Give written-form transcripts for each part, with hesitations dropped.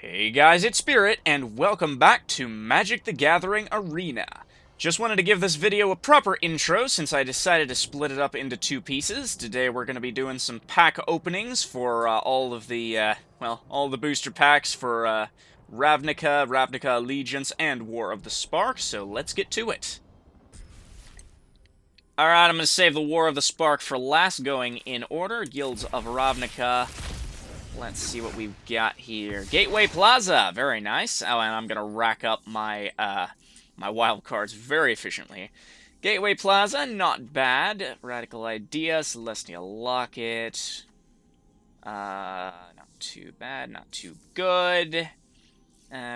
Hey guys, it's Spirit, and welcome back to Magic the Gathering Arena. Just wanted to give this video a proper intro since I decided to split it up into two pieces. Today we're going to be doing some pack openings for all the booster packs for Ravnica Allegiance, and War of the Spark, so let's get to it. Alright, I'm going to save the War of the Spark for last, going in order. Guilds of Ravnica. Let's see what we've got here. Gateway Plaza, very nice. Oh, and I'm gonna rack up my my wild cards very efficiently. Gateway Plaza, not bad. Radical Idea, Celestial Locket. Not too bad, not too good.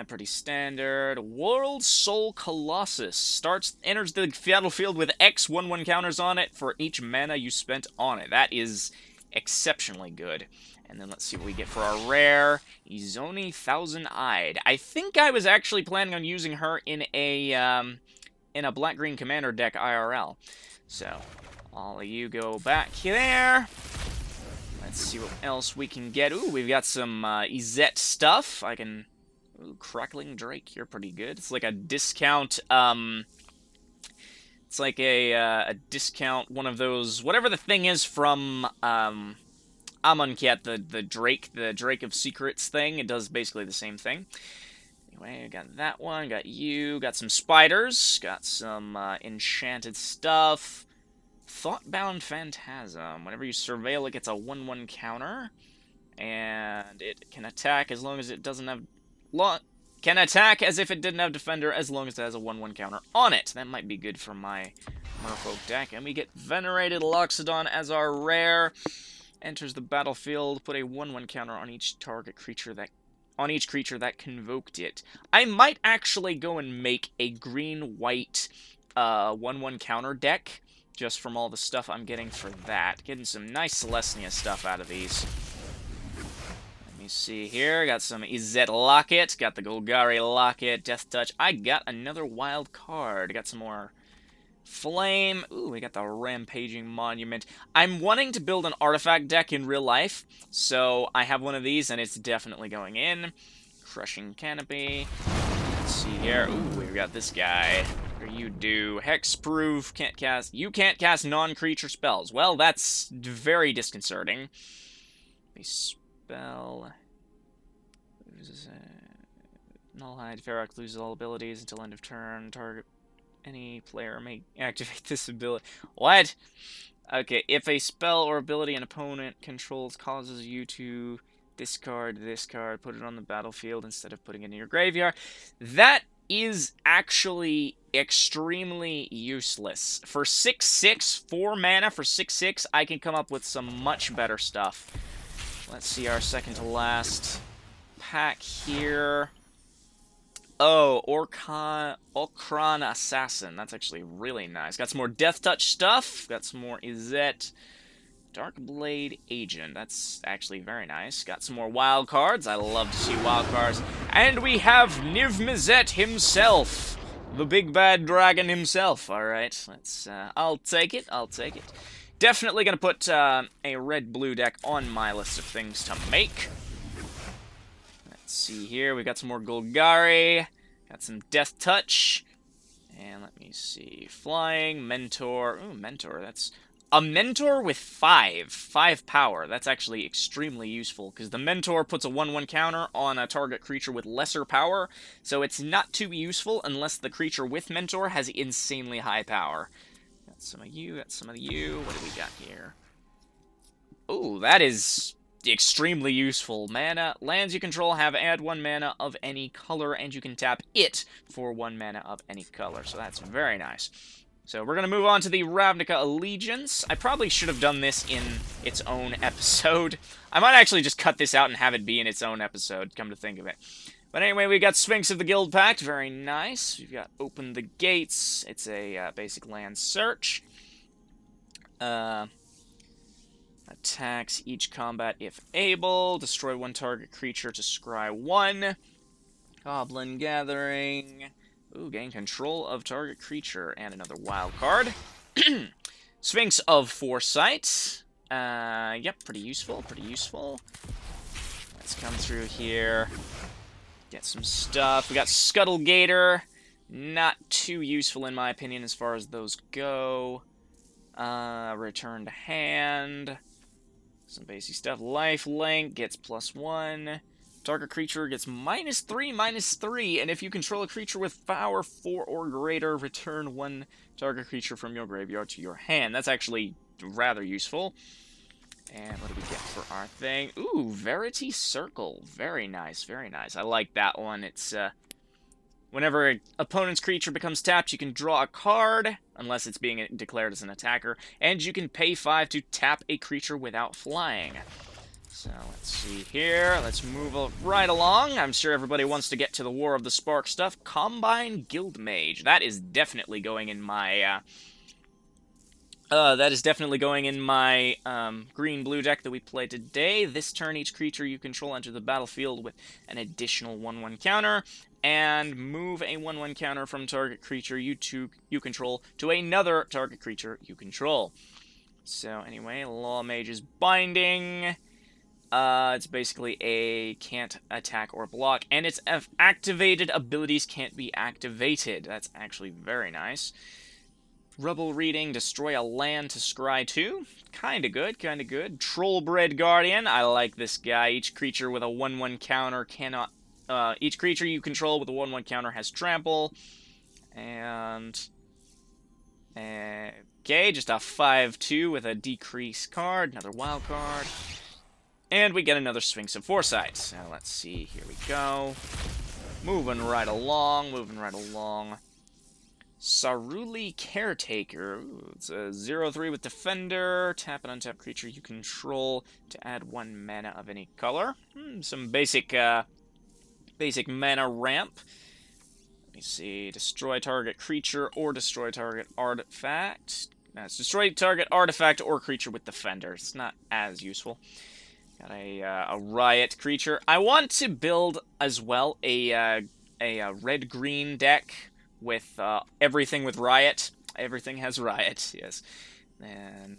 Pretty standard. World Soul Colossus enters the battlefield with X 1/1 counters on it for each mana you spent on it. That is exceptionally good. And then let's see what we get for our rare. Izoni Thousand-Eyed. I think I was actually planning on using her in a black-green commander deck IRL. So, all of you go back there. Let's see what else we can get. Ooh, we've got some Izet stuff. Ooh, Crackling Drake, you're pretty good. It's like a discount, it's like a discount, one of those, whatever the thing is from, Amonkhet, the Drake of Secrets thing. It does basically the same thing. Anyway, I got that one, got you, got some spiders, got some enchanted stuff. Thoughtbound Phantasm. Whenever you surveil, it gets a 1/1 counter, and it can attack as long as it doesn't have can attack as if it didn't have defender as long as it has a 1/1 counter on it. That might be good for my Merfolk deck. And we get Venerated Loxodon as our rare. Enters the battlefield, put a 1/1 counter on each creature that convoked it. I might actually go and make a green-white 1/1 counter deck, just from all the stuff I'm getting for that. Getting some nice Celestia stuff out of these. Let me see here. Got some Izet Locket, got the Golgari Locket, Death Touch. I got another wild card. Got some more Flame. Ooh, we got the Rampaging Monument. I'm wanting to build an artifact deck in real life, so I have one of these, and it's definitely going in. Crushing Canopy. Let's see here. Ooh, we've got this guy. What do you do? Hexproof. You can't cast non-creature spells. Well, that's very disconcerting. A spell. Nullhide. Ferox loses all abilities until end of turn. Target any player may activate this ability. What? Okay, if a spell or ability an opponent controls causes you to discard this card, put it on the battlefield instead of putting it in your graveyard. That is actually extremely useless. For 6/6, 4 mana for 6/6, I can come up with some much better stuff. Let's see our second to last pack here. Oh, Orkran Assassin. That's actually really nice. Got some more Death Touch stuff. Got some more Izet. Darkblade Agent. That's actually very nice. Got some more wild cards. I love to see wild cards. And we have Niv-Mizzet himself. The big bad dragon himself. Alright, let's, I'll take it. I'll take it. Definitely gonna put a red-blue deck on my list of things to make. Let's see here, we got some more Golgari, got some Death Touch, and let me see, Flying, Mentor. Ooh, Mentor, that's a Mentor with 5 power. That's actually extremely useful, because the Mentor puts a 1/1 counter on a target creature with lesser power, so it's not too useful unless the creature with Mentor has insanely high power. Got some of you, got some of you. What do we got here? Ooh, that is extremely useful. Mana. Lands you control have add 1 mana of any color, and you can tap it for 1 mana of any color. So that's very nice. So we're going to move on to the Ravnica Allegiance. I probably should have done this in its own episode. I might actually just cut this out and have it be in its own episode, come to think of it. But anyway, we got Sphinx of the Guild Pact. Very nice. We've got Open the Gates. It's a basic land search. Attacks each combat if able. Destroy 1 target creature to scry 1. Goblin Gathering. Ooh, gain control of target creature. And another wild card. Sphinx of Foresight. Yep, pretty useful, pretty useful. Let's come through here. Get some stuff. We got Scuttle Gator. Not too useful in my opinion as far as those go. Return to hand. Some basic stuff. Life Link gets +1. Target creature gets -3/-3, and if you control a creature with power 4 or greater, return 1 target creature from your graveyard to your hand. That's actually rather useful. And what do we get for our thing? Ooh, Verity Circle. Very nice, very nice. I like that one. It's, whenever an opponent's creature becomes tapped, you can draw a card, unless it's being declared as an attacker, and you can pay 5 to tap a creature without flying. So, let's see here. Let's move right along. I'm sure everybody wants to get to the War of the Spark stuff. Combine Guildmage. That is definitely going in my, green-blue deck that we played today. This turn, each creature you control enter the battlefield with an additional 1/1 counter, and move a 1/1 counter from target creature you control to another target creature you control. So, anyway, Law Mage's Binding. It's basically a can't attack or block, and its activated abilities can't be activated. That's actually very nice. Rubble Reading, destroy a land to scry 2. Kinda good, kinda good. Trollbred Guardian, I like this guy. Each creature with a 1/1 counter cannot... each creature you control with a 1/1 counter has trample. And... okay, just a 5/2 with a decrease card. Another wild card. And we get another Sphinx of Foresight. So let's see, here we go. Moving right along, moving right along. Saruli Caretaker. Ooh, it's a 0/3 with Defender. Tap an untapped creature you control to add 1 mana of any color. Some basic mana ramp. Let me see. Destroy target creature or destroy target artifact. No, it's destroy target artifact or creature with Defender. It's not as useful. Got a Riot creature. I want to build as well a red-green deck with everything with Riot. Everything has Riot, yes. And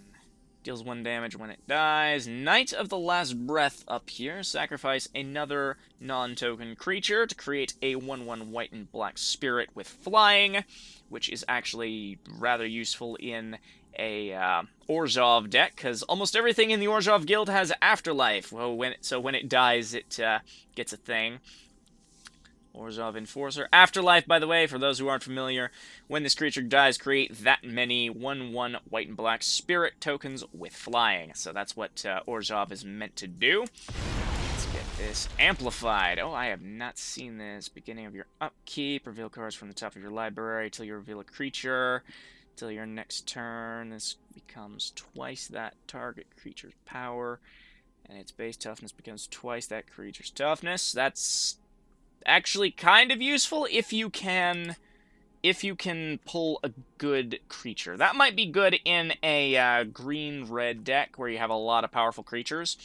deals 1 damage when it dies. Knight of the Last Breath up here. Sacrifice another non-token creature to create a 1/1 white and black spirit with flying, which is actually rather useful in a Orzhov deck, because almost everything in the Orzhov guild has Afterlife. Well, when it dies, it gets a thing. Orzhov Enforcer. Afterlife, by the way, for those who aren't familiar, when this creature dies, create that many 1/1 white and black spirit tokens with flying. So that's what Orzhov is meant to do. Let's get this amplified. Oh, I have not seen this. Beginning of your upkeep. Reveal cards from the top of your library till you reveal a creature. Till your next turn, this becomes twice that target creature's power, and its base toughness becomes twice that creature's toughness. That's actually kind of useful if you can pull a good creature. That might be good in a green-red deck where you have a lot of powerful creatures.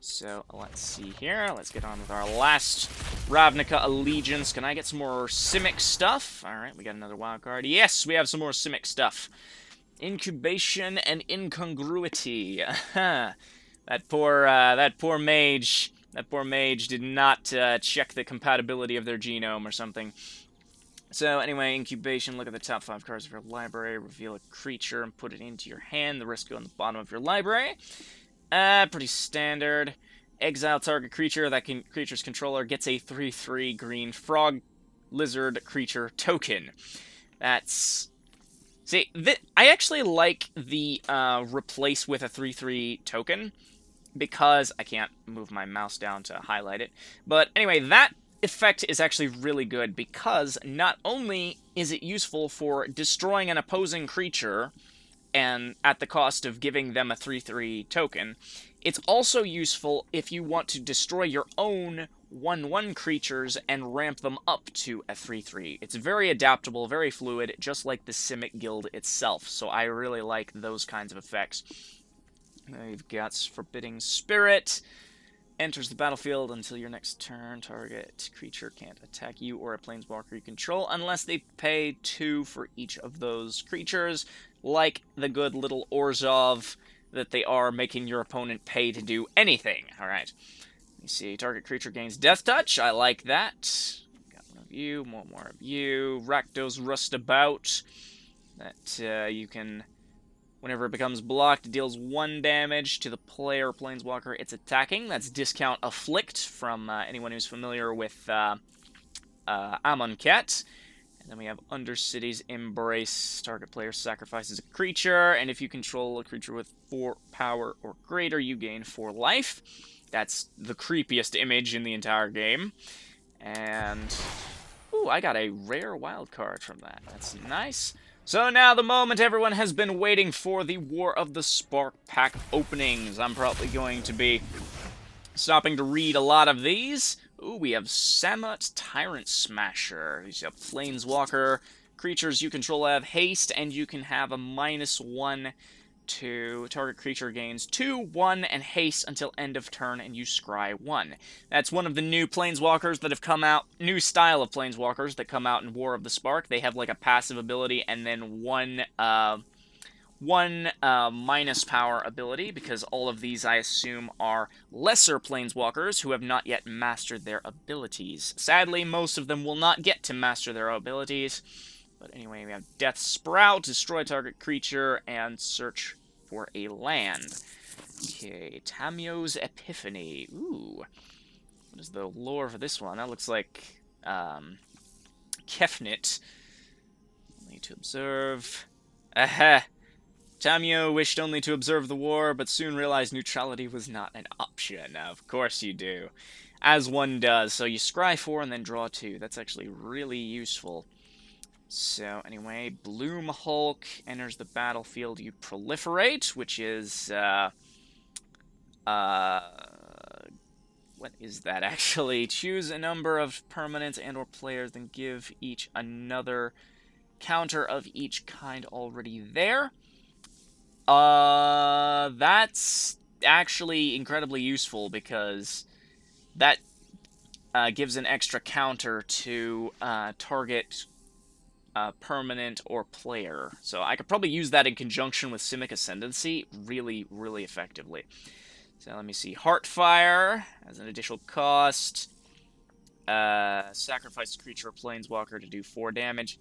So, let's see here. Let's get on with our last Ravnica Allegiance. Can I get some more Simic stuff? Alright, we got another wild card. Yes, we have some more Simic stuff. Incubation and Incongruity. That poor mage did not check the compatibility of their genome or something. So, anyway, Incubation, look at the top 5 cards of your library, reveal a creature, and put it into your hand. The rest go on the bottom of your library. Pretty standard. Exile target creature. That creature's controller gets a 3/3 green frog lizard creature token. That's... see, I actually like the replace with a 3/3 token, because I can't move my mouse down to highlight it. But anyway, that effect is actually really good, because not only is it useful for destroying an opposing creature, and at the cost of giving them a 3/3 token, it's also useful if you want to destroy your own 1/1 creatures and ramp them up to a 3/3. It's very adaptable, very fluid, just like the Simic guild itself, so I really like those kinds of effects. We've got Forbidding Spirit. Enters the battlefield until your next turn. Target creature can't attack you or a planeswalker you control unless they pay 2 for each of those creatures, like the good little Orzhov that they are, making your opponent pay to do anything. Alright. Let me You see, target creature gains Death Touch. I like that. Got one of you, one more of you. Rakdos Rustabout. That you can, whenever it becomes blocked, it deals 1 damage to the player or planeswalker it's attacking. That's discount Afflict from anyone who's familiar with Amonkhet. And then we have Undercity's Embrace. Target player sacrifices a creature, and if you control a creature with 4 power or greater, you gain 4 life. That's the creepiest image in the entire game. And, ooh, I got a rare wild card from that. That's nice. So now the moment everyone has been waiting for, the War of the Spark pack openings. I'm probably going to be stopping to read a lot of these. Ooh, we have Samut Tyrant Smasher. You have Planeswalker. Creatures you control have haste, and you can have a -1 to target creature gains 2, 1, and haste until end of turn, and you scry 1. That's one of the new Planeswalkers that have come out, new style of Planeswalkers that come out in War of the Spark. They have like a passive ability and then one minus power ability, because all of these, I assume, are lesser Planeswalkers who have not yet mastered their abilities. Sadly, most of them will not get to master their abilities. But anyway, we have Death Sprout, destroy target creature, and search for a land. Okay, Tamio's Epiphany. Ooh. What is the lore for this one? That looks like Kefnit. Only to observe. Aha! Tamio wished only to observe the war, but soon realized neutrality was not an option. Of course you do. As one does. So you scry 4 and then draw 2. That's actually really useful. So, anyway, Bloom Hulk enters the battlefield. You proliferate, which is, what is that, actually? Choose a number of permanents and or players, then give each another counter of each kind already there. That's actually incredibly useful, because that gives an extra counter to target permanent or player. So I could probably use that in conjunction with Simic Ascendancy really, really effectively. So let me see. Heartfire as an additional cost. Sacrifice a creature or planeswalker to do 4 damage.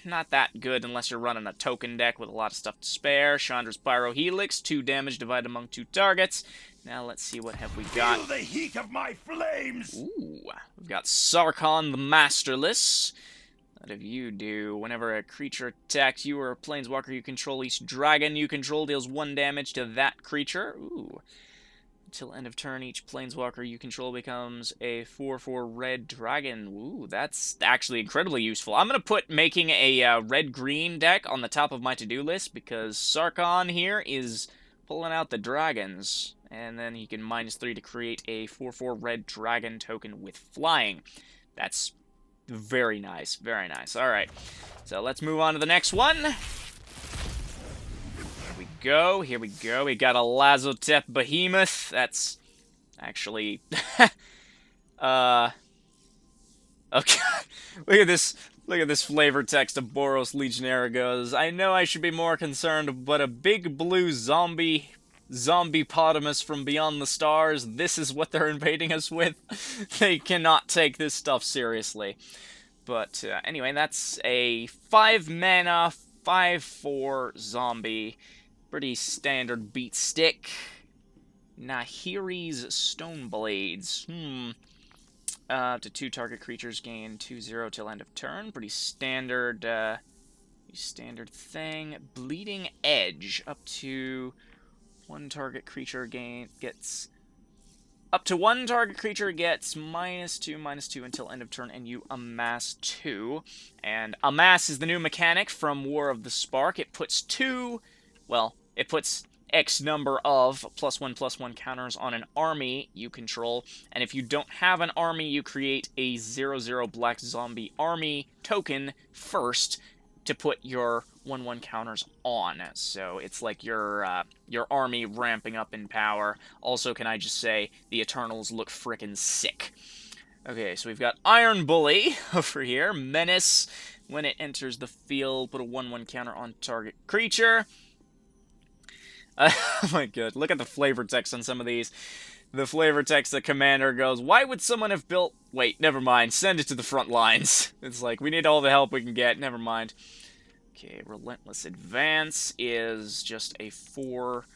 Not that good unless you're running a token deck with a lot of stuff to spare. Chandra's Pyrohelix, 2 damage divided among 2 targets. Now let's see, what have we got. Feel the heat of my flames! Ooh, we've got Sarkhan the Masterless. What do you do? Whenever a creature attacks you or a planeswalker you control, each dragon you control deals 1 damage to that creature. Ooh. Until end of turn, each planeswalker you control becomes a 4/4 red dragon. Ooh, that's actually incredibly useful. I'm going to put making a red-green deck on the top of my to-do list, because Sarkhan here is pulling out the dragons. And then he can -3 to create a 4/4 red dragon token with flying. That's very nice, very nice. Alright, so let's move on to the next one. Here we go. We got a Lazotep Behemoth. That's actually... okay. Look at this flavor text of Boros Legionnaire goes, I know I should be more concerned, but a big blue zombie-potamus from beyond the stars, this is what they're invading us with? They cannot take this stuff seriously. But anyway, that's a 5-mana, 5/4 zombie. Pretty standard beat stick. Nahiri's Stoneblades. Up to 2 target creatures gain 2/0 till end of turn. Pretty standard, standard thing. Bleeding Edge. Up to 1 target creature gets... Up to 1 target creature gets -2/2 until end of turn, and you amass 2. And amass is the new mechanic from War of the Spark. It puts it puts X number of +1/+1 counters on an army you control, and if you don't have an army, you create a 0/0 black zombie army token first to put your 1/1 counters on. So it's like your army ramping up in power. Also, can I just say, the Eternals look frickin' sick. Okay, so we've got Iron Bully over here. Menace. When it enters the field, put a 1/1 counter on target creature. Oh my god, look at the flavor text on some of these. the flavor text, the commander goes, why would someone have built... Wait, never mind. Send it to the front lines. It's like, we need all the help we can get. Never mind. Okay, Relentless Advance is just a 4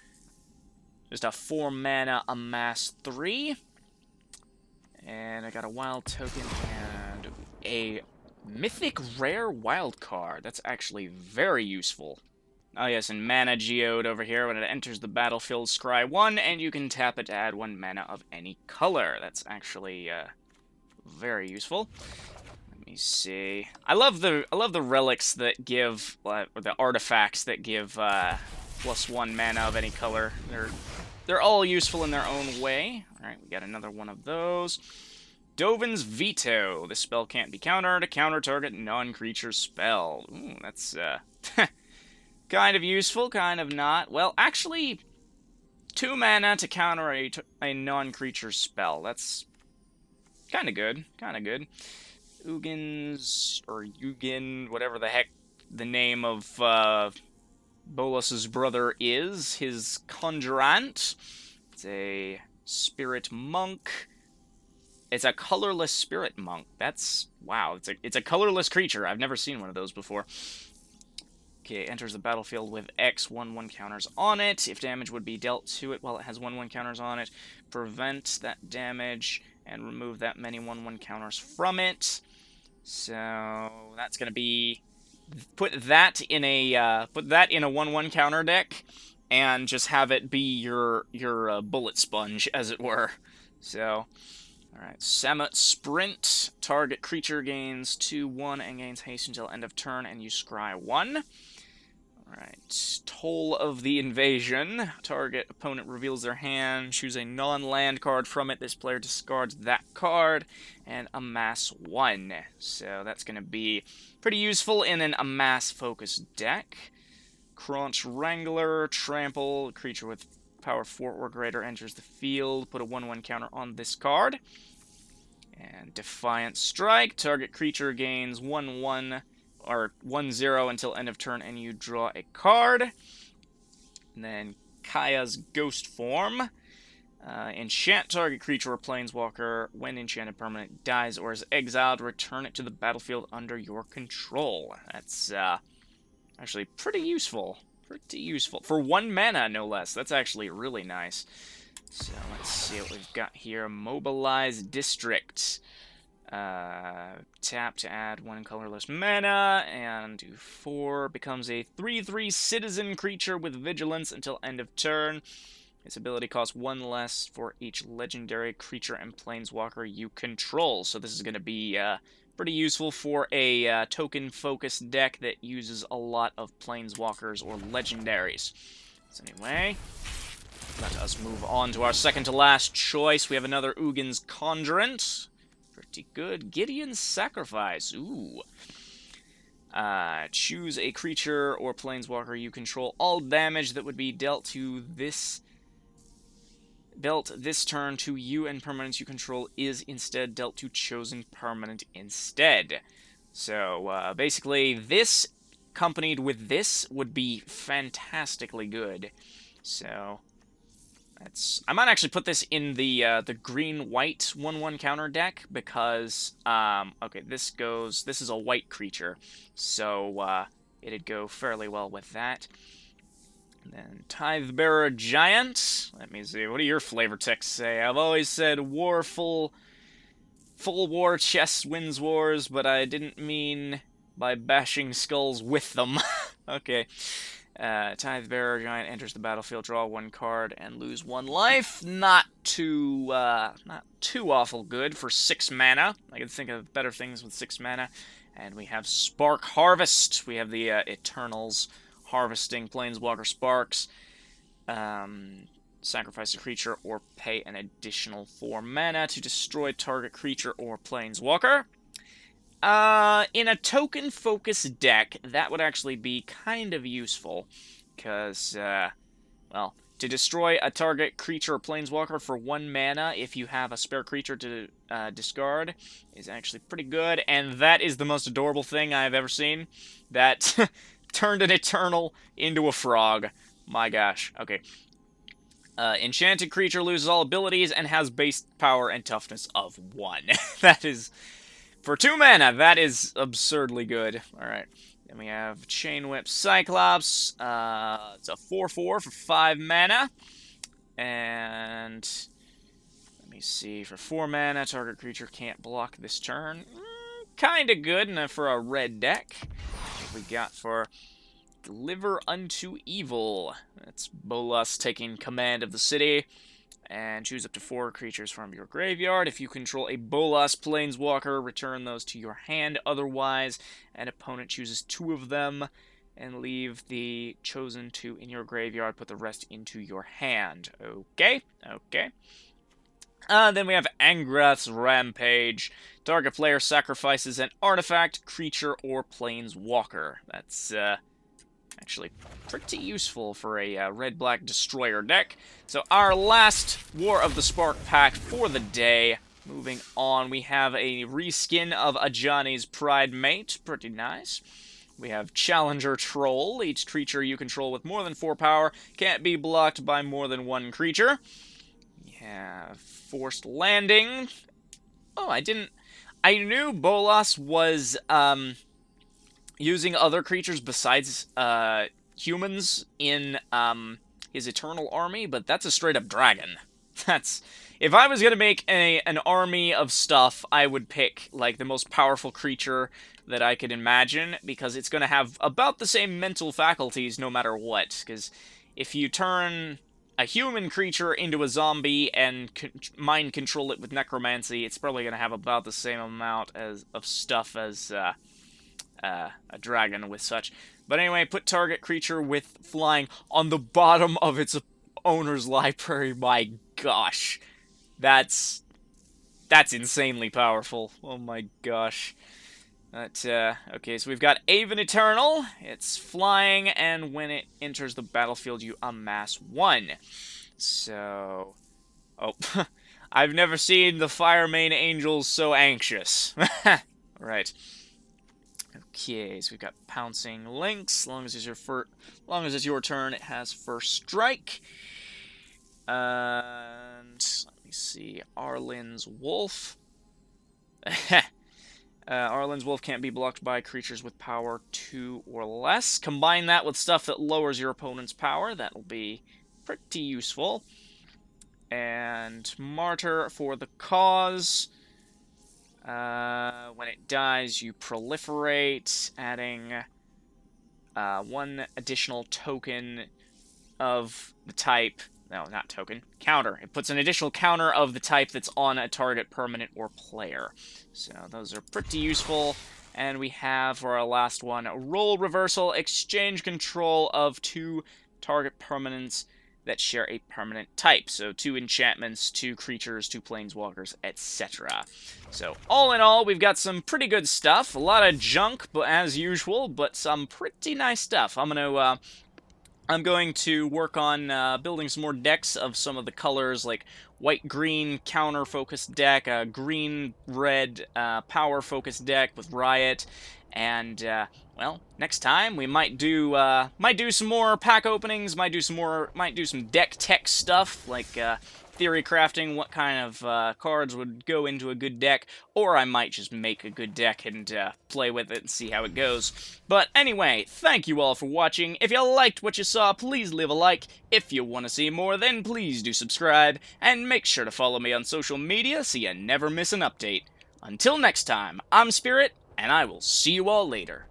mana amass 3. And I got a wild token and a mythic rare wild card. That's actually very useful. Oh yes, and mana geode over here. When it enters the battlefield, scry 1, and you can tap it to add 1 mana of any color. That's actually very useful. Let me see. I love the relics that give, or the artifacts that give +1 mana of any color. They're all useful in their own way. All right, we got another one of those. Dovin's Veto. This spell can't be countered. A counter target non-creature spell. Ooh, that's kind of useful, kind of not. Well, actually, 2 mana to counter a non-creature spell. That's kind of good, kind of good. Ugins, or Ugin, whatever the heck the name of Bolas's brother is, his Conjurant. It's a Spirit Monk. It's a colorless Spirit Monk. That's, wow, it's a colorless creature. I've never seen one of those before. Okay, enters the battlefield with X 1/1 counters on it. If damage would be dealt to it while it has 1/1 counters on it, prevent that damage and remove that many 1/1 counters from it. So that's gonna be put that in a 1/1 counter deck, and just have it be your bullet sponge, as it were. So. Alright, Samut Sprint. Target creature gains 2/1 and gains haste until end of turn, and you scry 1. Alright, Toll of the Invasion. Target opponent reveals their hand, choose a non-land card from it. This player discards that card, and amass 1. So that's going to be pretty useful in an amass-focused deck. Crunch Wrangler. Trample. Creature with power 4 or greater enters the field. Put a 1/1 counter on this card. And Defiant Strike. Target creature gains 1/1 or 1/0 until end of turn, and you draw a card. And then Kaya's Ghost Form. Enchant target creature or planeswalker. When enchanted permanent dies or is exiled, return it to the battlefield under your control. That's actually pretty useful. Pretty useful. For 1 mana, no less. That's actually really nice. So, let's see what we've got here. Mobilize District. Tap to add 1 colorless mana, and do 4. Becomes a 3/3 citizen creature with vigilance until end of turn. Its ability costs 1 less for each legendary creature and planeswalker you control. So this is going to be pretty useful for a token-focused deck that uses a lot of planeswalkers or legendaries. So anyway, let us move on to our second-to-last choice. We have another Ugin's Conjurant. Pretty good. Gideon's Sacrifice. Ooh. Choose a creature or planeswalker you control. All damage that would be dealt this turn to you and permanents you control is instead dealt to chosen permanent instead. So, basically, this accompanied with this would be fantastically good. So, I might actually put this in the green-white 1/1 counter deck, because, okay, this is a white creature, so, it'd go fairly well with that. And then Tithebearer Giant. Let me see, what do your flavor texts say? I've always said full war chest wins wars, but I didn't mean by bashing skulls with them. Okay. Tithebearer Giant enters the battlefield, draw 1 card, and lose 1 life. Not too awful good for 6 mana. I can think of better things with 6 mana. And we have Spark Harvest. We have the Eternals harvesting planeswalker sparks. Sacrifice a creature or pay an additional 4 mana to destroy target creature or planeswalker. In a token-focused deck, that would actually be kind of useful, because, well, to destroy a target creature or planeswalker for 1 mana, if you have a spare creature to discard, is actually pretty good, and that is the most adorable thing I've ever seen. That turned an Eternal into a frog. My gosh. Okay. Enchanted creature loses all abilities and has base power and toughness of 1. That is, for 2 mana, that is absurdly good. Alright, then we have Chain Whip Cyclops. It's a 4-4 for 5 mana. And let me see, for 4 mana, target creature can't block this turn. Kinda good enough for a red deck. What we got for Deliver Unto Evil. That's Bolas taking command of the city. And choose up to 4 creatures from your graveyard. If you control a Bolas Planeswalker, return those to your hand. Otherwise, an opponent chooses 2 of them and leave the chosen 2 in your graveyard. Put the rest into your hand. Okay? Okay. Then we have Angrath's Rampage. Target player sacrifices an artifact, creature, or planeswalker. That's actually pretty useful for a red-black destroyer deck. So our last War of the Spark pack for the day. Moving on, we have a reskin of Ajani's Pride Mate. Pretty nice. We have Challenger Troll. Each creature you control with more than 4 power can't be blocked by more than 1 creature. We have Forced Landing. Oh, I knew Bolas was using other creatures besides humans in his Eternal Army, but that's a straight-up dragon. That's... If I was gonna make an army of stuff, I would pick, like, the most powerful creature that I could imagine, because it's gonna have about the same mental faculties no matter what, because if you turn a human creature into a zombie and mind control it with necromancy, it's probably gonna have about the same amount of stuff as a dragon with such. But anyway, put target creature with flying on the bottom of its owner's library. My gosh. That's insanely powerful. Oh my gosh. Okay, so we've got Aven Eternal. It's flying, and when it enters the battlefield, you amass 1. So... Oh, I've never seen the Firemane Angels so anxious. Right. Okay, so we've got Pouncing Lynx. As long as it's your turn, it has first strike. And let me see, Arlen's Wolf. Arlen's Wolf can't be blocked by creatures with power 2 or less. Combine that with stuff that lowers your opponent's power. That'll be pretty useful. And Martyr for the cause. When it dies, you proliferate, adding 1 additional token of the type... No, not token. Counter. It puts an additional counter of the type that's on a target permanent or player. So those are pretty useful. And we have, for our last one, Role Reversal. Exchange control of 2 target permanents that share a permanent type. So 2 enchantments, 2 creatures, 2 planeswalkers, etc. So all in all, we've got some pretty good stuff. A lot of junk, but as usual, but some pretty nice stuff. I'm going to work on building some more decks of some of the colors, like white-green counter-focused deck, a green-red power-focused deck with Riot, and, well, next time we might do some more pack openings, might do some deck tech stuff, like theory crafting, what kind of cards would go into a good deck, or I might just make a good deck and play with it and see how it goes. But anyway, thank you all for watching. If you liked what you saw, please leave a like. If you want to see more, then please do subscribe, and make sure to follow me on social media so you never miss an update. Until next time, I'm Spirit, and I will see you all later.